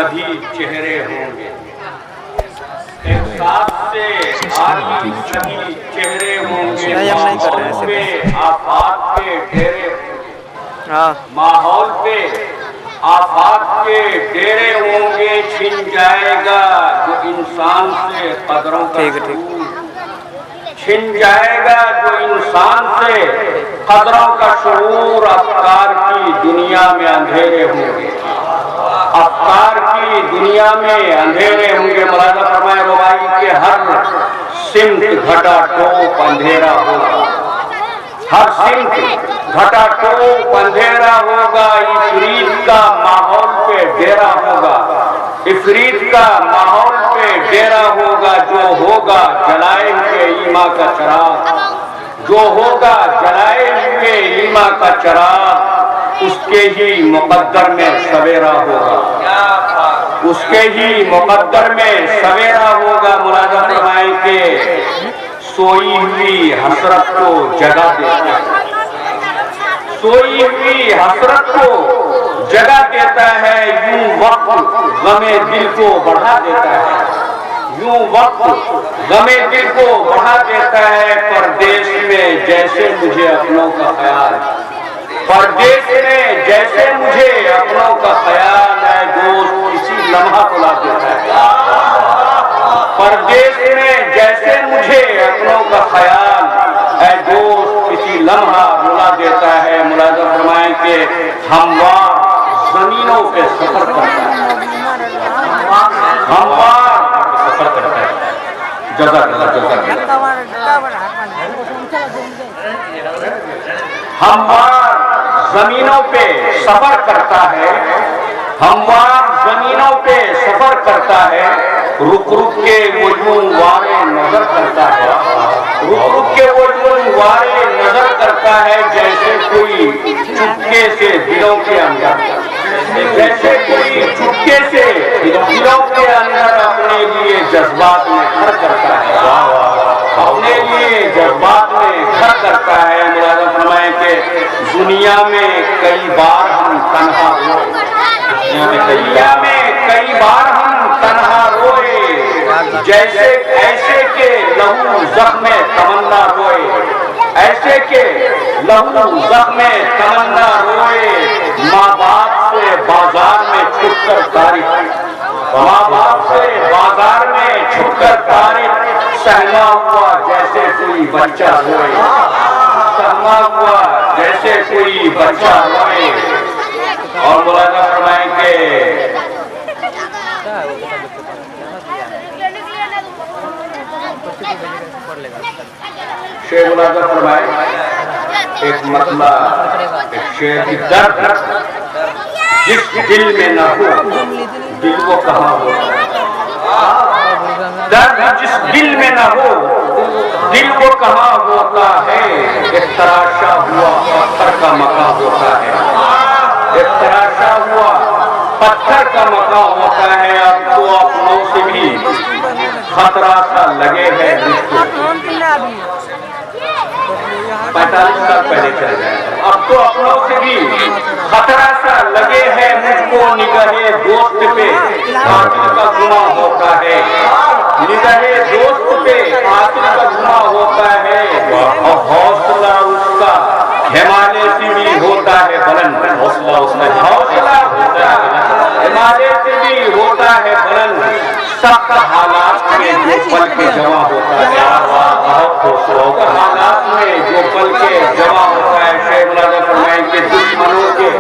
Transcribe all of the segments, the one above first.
सभी चेहरे होंगे, एक साथ से आदमी सभी चेहरे होंगे, माहौल पे आफात के डेरे, माहौल पे आफात के डेरे होंगे, छिन जाएगा जो इंसान से कदरों का शऊर, छिन जाएगा जो इंसान से कदरों का शऊर। अफकार की दुनिया में अंधेरे होंगे, अफकार की दुनिया में अंधेरे होंगे। मौलाना फरमाए रुबाई के हर सिमत घटा टोप अंधेरा होगा, हर सिमत घटा टोप अंधेरा होगा। इफरीत का माहौल पे डेरा होगा, इफरीत का माहौल पे डेरा होगा। जो होगा जलाए हुए ईमा का चिराग, जो होगा जलाए हुए ईमा का चिराग, उसके ही मुकद्दर में सवेरा होगा, उसके ही मुकद्दर में सवेरा होगा। मुरादा फरमाए के सोई हुई हसरत को जगा देता है, सोई हुई हसरत को जगा देता है। यूं वक्त गमे दिल को बढ़ा देता है, यूं वक्त गमे दिल को बढ़ा देता है। परदेश में जैसे मुझे अपनों का ख्याल, परदेश में जैसे मुझे अपनों का ख्याल है, दोस्त इसी लम्हा बुला देता है। परदेश में जैसे मुझे अपनों का ख्याल है, दोस्त इसी लम्हा बुला देता है। मुलाज़ा फरमाएं कि हमवार जमीनों पे सफर करता है, हमवार सफर करता है। हमवार जमीनों पे सफर करता है, हमवार जमीनों पे सफर करता है। रुक रुक के वो यूं वारे नजर करता है, रुक रुक के वो यूं वारे नजर करता है। जैसे कोई चुपके से दिलों के अंदर, जैसे कोई चुपके से दिलों के अंदर अपने लिए जज्बात में घर करता है, अपने लिए जज्बात में घर करता है। मुरादा फरमाए कि दुनिया में कई बार हम तन्हा रोए, दुनिया में कई बार हम तन्हा रोए। जैसे ऐसे के लहू जख्म तमन्ना रोए, ऐसे के लहू जख्म तमन्ना रोए। माँ बाप से बाजार में छुपकर तारीफ, माँ बाप से बाजार में छुपकर तारीफ। सहमा हुआ जैसे कोई बच्चा रोए, सहमा हुआ जैसे कोई बच्चा रोए। और मौलाना फरमाएंगे शेर मुलाज़ा फरमाए एक मतला, एक शेर की दर्द जिस दिल में न हो दिल को कहाँ हो, दर्द जिस दिल में न हो दिल को कहाँ होता है। एक तराशा हुआ पत्थर का मकान होता है, एक तराशा हुआ पत्थर का मकान होता है। अब तो अपनों से भी खतरा सा लगे है मुझको, 45 साल पहले चल जाए। अब तो अपनों से भी खतरा सा लगे है मुझको। निगाहे दोस्त पे कातिल का गुनाह होता है, निगाहे दोस्त पे कातिल का गुनाह होता है। और हौसला उसका हिमालय से भी होता है बुलंद, हौसला उसका हौसला होता है हिमालय से भी होता है बुलंद। सख्त हालात में जो पल के जमा होता है, बहुत हौसला हालात में जो पल के जमा होता है। शेर मुलाज़ा फरमाएं कि दुश्मनों के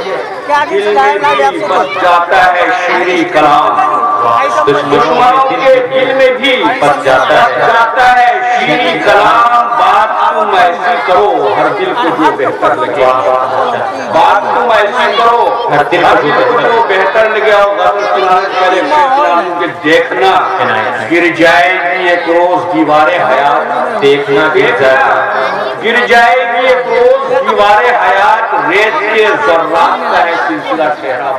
दिल में भी बस जाता है शेरी कलाम, दुश्मनों के दिल में भी बस जाता है शेरी कलाम। बात तुम ऐसी करो हर दिल को जो बेहतर लगे, बात तुम ऐसी करो हर दिल को जो बेहतर लगे। देखना गिर जाएगी एक रोज दीवारें हयात, देखना गिर जाएगी एक रोज दीवारें हयात। रेत के ज़र्रात का है सिलसिला चेहरा।